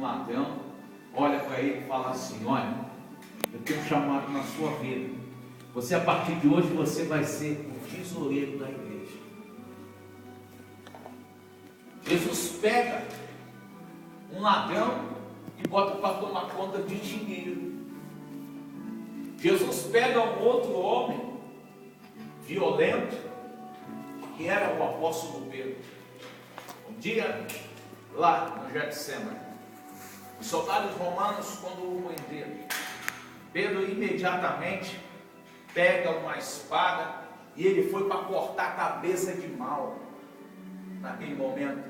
ladrão, olha para ele e fala assim: olha, eu tenho um chamado na sua vida. Você, a partir de hoje, você vai ser o tesoureiro da igreja. Jesus pega um ladrão e bota para tomar conta de dinheiro. Jesus pega um outro homem violento, que era o apóstolo Pedro. Um dia, lá no Getsemane, os soldados romanos, quando o prenderam, Pedro imediatamente pega uma espada e ele foi para cortar a cabeça de Mauro, naquele momento.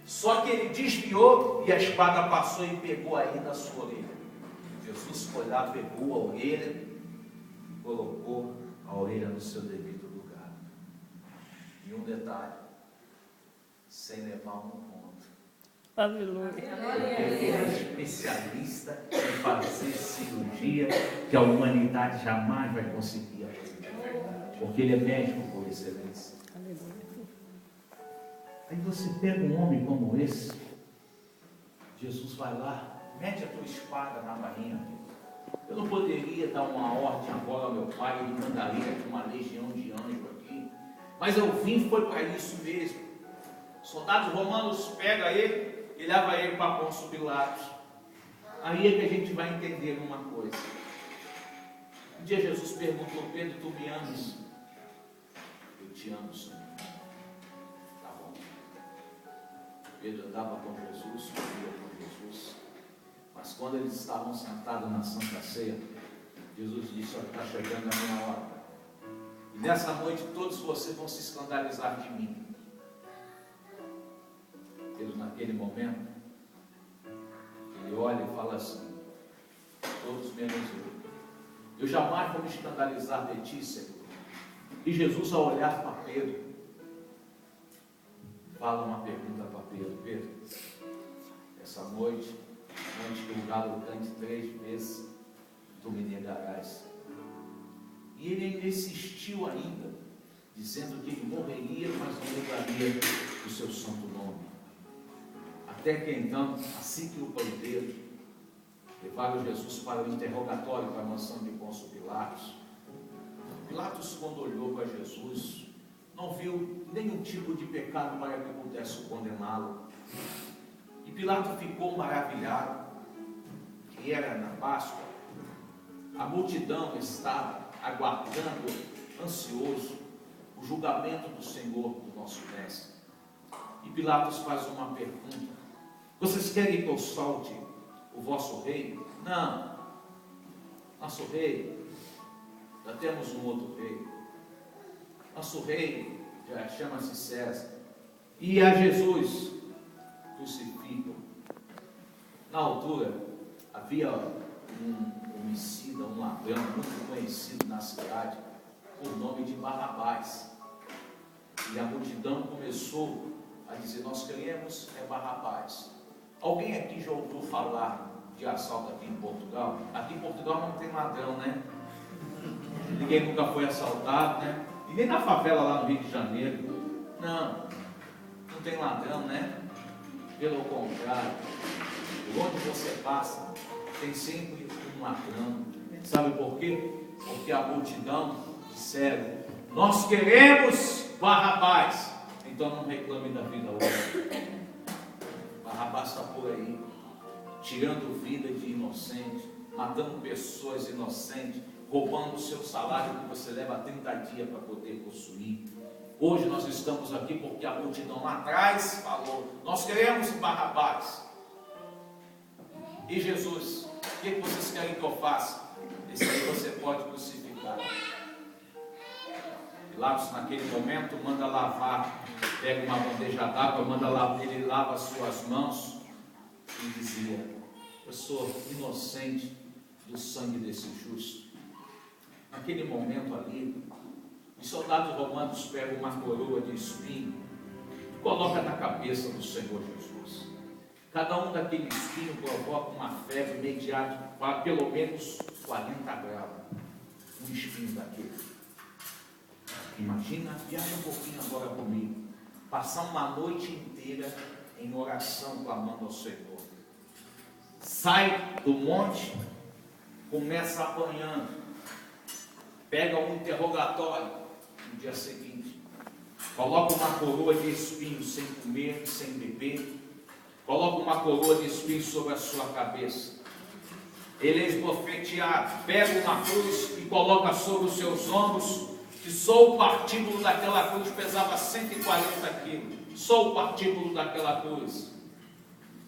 Só que ele desviou e a espada passou e pegou aí na sua orelha. Jesus foi lá, pegou a orelha e colocou a orelha no seu devido lugar. E um detalhe, sem levar um ponto. Aleluia. Ele é especialista em fazer cirurgia que a humanidade jamais vai conseguir fazer. Porque ele é médico por excelência. Aí você pega um homem como esse, Jesus vai lá, mete a tua espada na bainha dele. Eu não poderia dar uma ordem agora ao meu pai, ele mandaria aqui uma legião de anjos aqui, mas eu vim foi para isso mesmo. Soldados romanos pegam ele e levam ele para Pôncio Pilatos. Aí é que a gente vai entender uma coisa. Um dia Jesus perguntou: Pedro, tu me amas? Eu te amo, Senhor. Tá bom. Pedro andava com Jesus, comia com Jesus. Mas quando eles estavam sentados na Santa Ceia, Jesus disse: olha, está chegando a minha hora. E nessa noite todos vocês vão se escandalizar de mim. Pedro, naquele momento, ele olha e fala assim: todos menos eu. Eu jamais vou me escandalizar de ti, Senhor. E Jesus, ao olhar para Pedro, fala uma pergunta para Pedro: Pedro, essa noite, antes que o galo cante 3 vezes, tu me negarás. E ele ainda insistiu ainda, dizendo que ele morreria, mas não negaria o seu santo nome. Até que então, assim que o pandeiro levaram Jesus para o interrogatório, para a mansão de Pôncio Pilatos, Pilatos, quando olhou para Jesus, não viu nenhum tipo de pecado para que pudesse condená-lo. E Pilatos ficou maravilhado, que era na Páscoa, a multidão estava aguardando, ansioso, o julgamento do Senhor, do nosso Mestre. E Pilatos faz uma pergunta: vocês querem que eu solte o vosso rei? Não, nosso rei, já temos um outro rei. Nosso rei já chama-se César. E a Jesus crucificam. Na altura, havia um homicida, um ladrão muito conhecido na cidade, por nome de Barrabás. E a multidão começou a dizer: nós queremos é Barrabás. Alguém aqui já ouviu falar de assalto aqui em Portugal? Aqui em Portugal não tem ladrão, né? Ninguém nunca foi assaltado, né? E nem na favela lá no Rio de Janeiro. Não tem ladrão, né? Pelo contrário, onde você passa, tem sempre um ladrão. Sabe por quê? Porque a multidão disseram: nós queremos Barrabás. Então não reclame da vida hoje. Barrabás está por aí, tirando vida de inocentes, matando pessoas inocentes, roubando o seu salário que você leva 30 dias para poder possuir. Hoje nós estamos aqui porque a multidão lá atrás falou: nós queremos Barrabás. E Jesus: o que vocês querem que eu faça? Esse aí você pode crucificar. Pilatos, naquele momento, manda lavar, pega uma bandeja d'água, manda lavar, ele lava as suas mãos e dizia: eu sou inocente do sangue desse justo. Naquele momento ali, os soldados romanos pegam uma coroa de espinho e colocam na cabeça do Senhor Jesus. Cada um daqueles espinhos provoca uma febre imediata, pelo menos 40 graus. Um espinho daquele. Imagina, viaja um pouquinho agora comigo. Passar uma noite inteira em oração, clamando ao Senhor. sai do monte, começa apanhando, pega um interrogatório no dia seguinte, coloca uma coroa de espinhos sem comer, sem beber, coloca uma coroa de espinhos sobre a sua cabeça. Ele é esbofeteado, pega uma cruz e coloca sobre os seus ombros, que só o partículo daquela cruz pesava 140 quilos, só o partículo daquela cruz.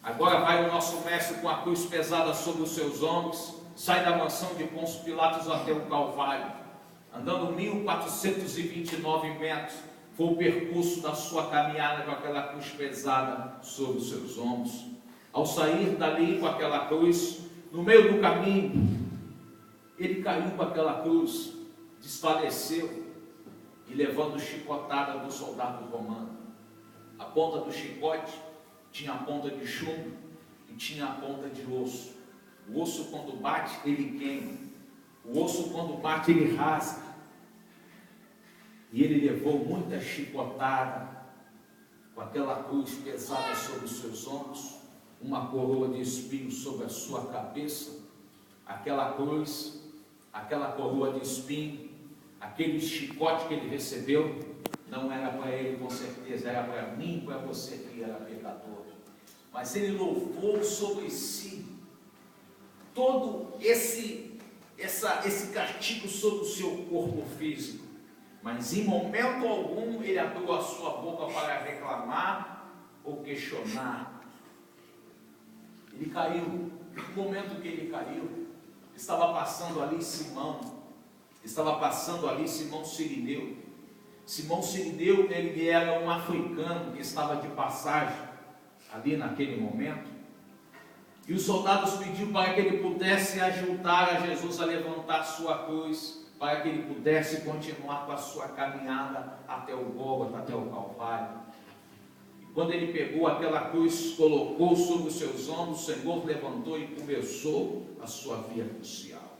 Agora vai o nosso mestre com a cruz pesada sobre os seus ombros, sai da mansão de Pôncio Pilatos até o Calvário, andando 1429 metros, foi o percurso da sua caminhada com aquela cruz pesada sobre os seus ombros. Ao sair dali com aquela cruz, no meio do caminho, ele caiu com aquela cruz, desfaleceu, e levando chicotada do soldado romano. A ponta do chicote tinha a ponta de chumbo e tinha a ponta de osso. O osso, quando bate, ele queima. O osso, quando bate, ele rasga. E ele levou muita chicotada com aquela cruz pesada sobre os seus ombros, uma coroa de espinhos sobre a sua cabeça. Aquela cruz, aquela coroa de espinho, aquele chicote que ele recebeu, não era para ele, com certeza, era para mim, para você que era pecador. Mas ele louvou sobre si todo esse castigo sobre o seu corpo físico. Mas em momento algum ele abriu a sua boca para reclamar ou questionar. Ele caiu. No momento que ele caiu, estava passando ali Simão Cirineu. Simão Cirineu, ele era um africano que estava de passagem ali naquele momento. E os soldados pediram para que ele pudesse ajudar a Jesus a levantar sua cruz, para que ele pudesse continuar com a sua caminhada até o Gólgota, até o Calvário. E quando ele pegou aquela cruz, colocou sobre os seus ombros, o Senhor levantou e começou a sua via crucial.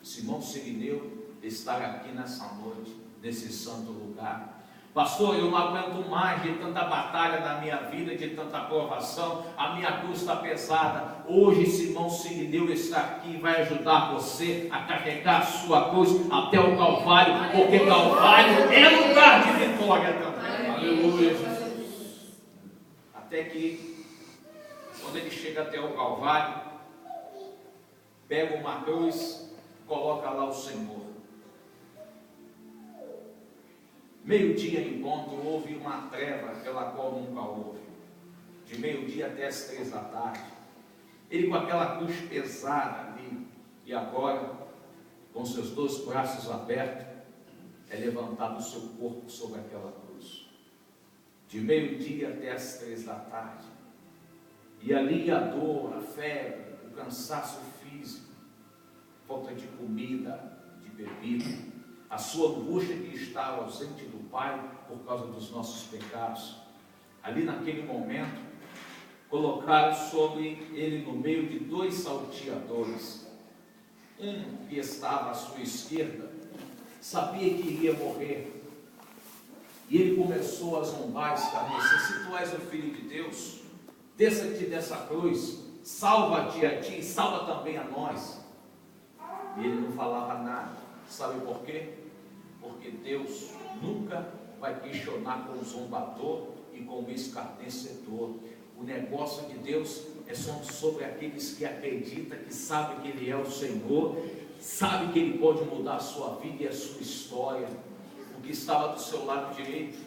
Simão Cirineu estar aqui nessa noite, nesse santo lugar. Pastor, eu não aguento mais de tanta batalha na minha vida, de tanta provação, a minha cruz está pesada. Hoje Simão Cirineu está aqui e vai ajudar você a carregar a sua cruz até o Calvário, porque Calvário é lugar de vitória também. Aleluia, Jesus. Até que, quando ele chega até o Calvário, pega uma cruz, coloca lá o Senhor. Meio-dia em ponto, houve uma treva pela qual nunca houve. De meio-dia até as 3 da tarde. Ele com aquela cruz pesada ali, e agora, com seus 2 braços abertos, é levantado o seu corpo sobre aquela cruz. De meio-dia até as 3 da tarde. E ali a dor, a febre, o cansaço físico, falta de comida, de bebida, a sua angústia que está ausente do Pai por causa dos nossos pecados. Ali naquele momento, colocaram sobre ele no meio de 2 salteadores. Um que estava à sua esquerda, sabia que iria morrer. E ele começou a zombar, escarnecer: se tu és o Filho de Deus, desça-te dessa cruz, salva-te a ti, salva também a nós. E ele não falava nada. Sabe por quê? Porque Deus nunca vai questionar com o zombador e com o escarnecedor. O negócio de Deus é só sobre aqueles que acreditam, que sabem que Ele é o Senhor, sabem que Ele pode mudar a sua vida e a sua história. O que estava do seu lado direito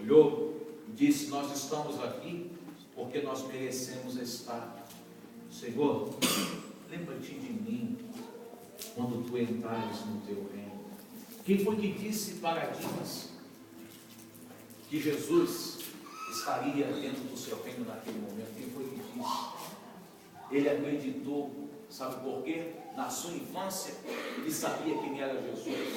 olhou e disse: nós estamos aqui porque nós merecemos estar. Senhor, lembra-te de mim quando tu entrares no teu reino. Quem foi que disse para Dimas que Jesus estaria dentro do seu reino naquele momento? Quem foi que disse? Ele acreditou. Sabe por quê? Na sua infância ele sabia quem era Jesus.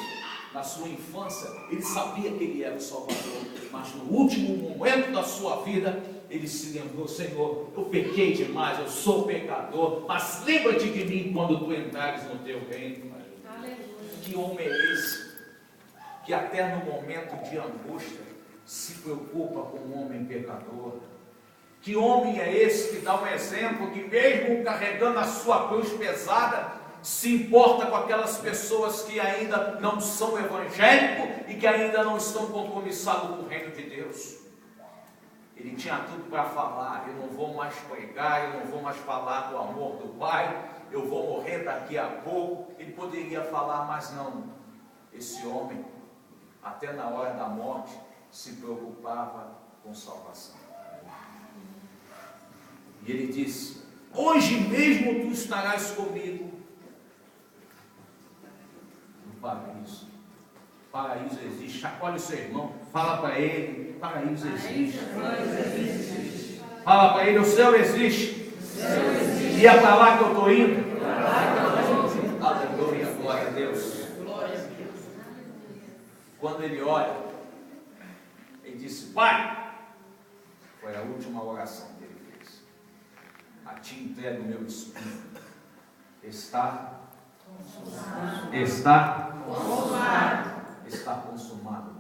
Na sua infância ele sabia que ele era o Salvador. Mas no último momento da sua vida ele se lembrou: Senhor, eu pequei demais, eu sou pecador, mas lembra-te de mim quando tu entrares no teu reino. Aleluia. Que homem é esse, que até no momento de angústia se preocupa com um homem pecador? Que homem é esse que dá um exemplo, que mesmo carregando a sua cruz pesada, se importa com aquelas pessoas que ainda não são evangélicos e que ainda não estão compromissados com o reino de Deus? Ele tinha tudo para falar: eu não vou mais pregar, eu não vou mais falar do amor do Pai, eu vou morrer daqui a pouco. Ele poderia falar, mas não. Esse homem, até na hora da morte, se preocupava com salvação. E ele disse: hoje mesmo tu estarás comigo no paraíso. Paraíso existe. Chacoalhe o seu irmão, fala para ele: paraíso existe. Fala para ele: o céu existe. E é para lá que eu estou indo. Aleluia, glória a Deus. Quando ele olha, ele disse: Pai, foi a última oração que ele fez. A ti entrego o meu espírito. Está consumado.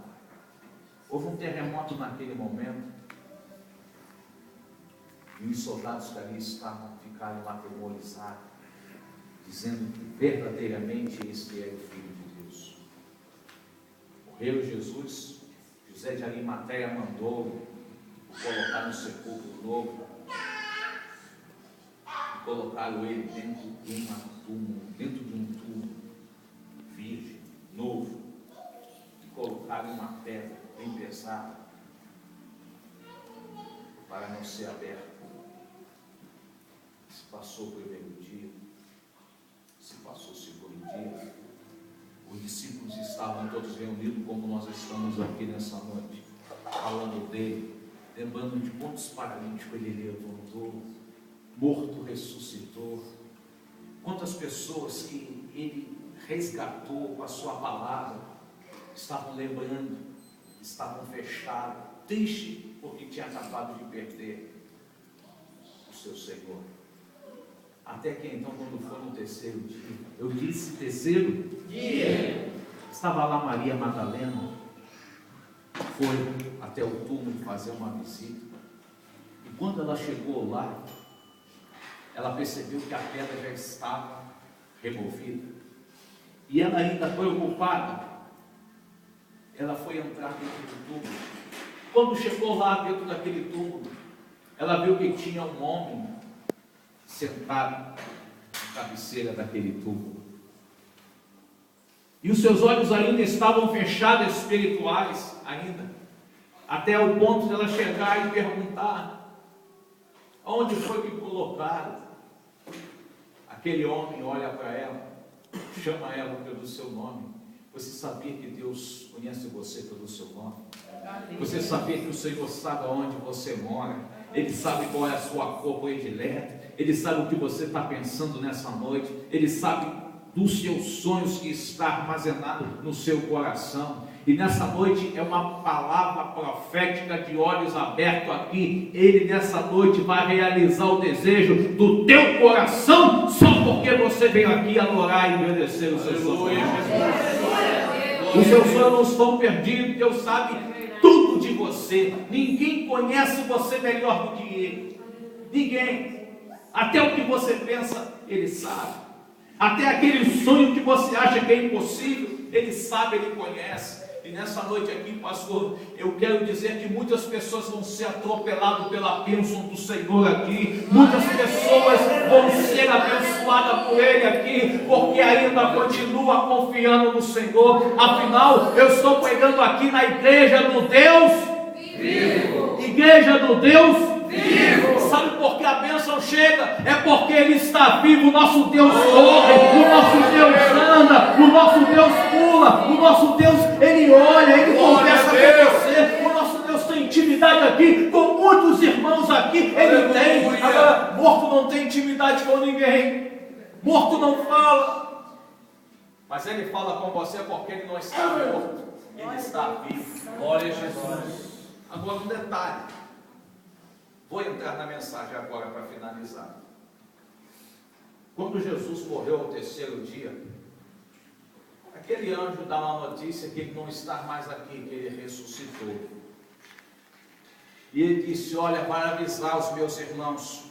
Houve um terremoto naquele momento, e os soldados que ali estavam ficaram atemorizados, dizendo que verdadeiramente este era o Filho de Deus. Morreu Jesus, José de Arimateia mandou colocar no sepulcro novo, e colocaram ele dentro de um túmulo virgem, novo, e colocaram uma pedra bem pesada para não ser aberta. Se passou o primeiro dia, se passou o segundo dia, os discípulos estavam todos reunidos como nós estamos aqui nessa noite, falando dele, lembrando de quantos paralíticos ele levantou, morto ressuscitou, quantas pessoas que ele resgatou com a sua palavra, estavam lembrando, estavam fechados, tristes porque tinha acabado de perder o seu Senhor. Até que então, quando foi no terceiro dia, eu disse terceiro dia, estava lá Maria Madalena, foi até o túmulo fazer uma visita, e quando ela chegou lá, ela percebeu que a pedra já estava removida, e ela ainda preocupada, ela foi entrar dentro do túmulo. Quando chegou lá dentro daquele túmulo, ela viu que tinha um homem sentado na cabeceira daquele túmulo, e os seus olhos ainda estavam fechados, espirituais ainda, até o ponto de ela chegar e perguntar: onde foi que colocaram? Aquele homem olha para ela, chama ela pelo seu nome. Você sabia que Deus conhece você pelo seu nome? Você sabia que o Senhor sabe onde você mora? Ele sabe qual é a sua cor predileta. Ele sabe o que você está pensando nessa noite. Ele sabe dos seus sonhos que está armazenado no seu coração. E nessa noite é uma palavra profética de olhos abertos aqui. Ele nessa noite vai realizar o desejo do teu coração, só porque você veio aqui adorar e agradecer o seu sonho. Os seus sonhos não estão perdidos. Deus sabe tudo de você. Ninguém conhece você melhor do que Ele. Ninguém. Até o que você pensa, Ele sabe. Até aquele sonho que você acha que é impossível, Ele sabe, Ele conhece. E nessa noite aqui, pastor, eu quero dizer que muitas pessoas vão ser atropeladas pela bênção do Senhor aqui. Muitas pessoas vão ser abençoadas por Ele aqui, porque ainda continua confiando no Senhor. Afinal, eu estou pregando aqui na igreja do Deus vivo. Igreja do Deus vivo. Sabe por que a bênção chega? É porque Ele está vivo. O nosso Deus corre, o nosso Deus anda, o nosso Deus pula, o nosso Deus, Ele olha, Ele conversa com você. O nosso Deus tem intimidade aqui com muitos irmãos aqui. Ele tem. Agora, morto não tem intimidade com ninguém. Morto não fala. Mas Ele fala com você porque Ele não está morto. Ele está vivo. Glória a Jesus. Agora um detalhe. Vou entrar na mensagem agora para finalizar. Quando Jesus morreu ao terceiro dia, aquele anjo dá uma notícia que ele não está mais aqui, que ele ressuscitou. E ele disse: olha, para avisar os meus irmãos,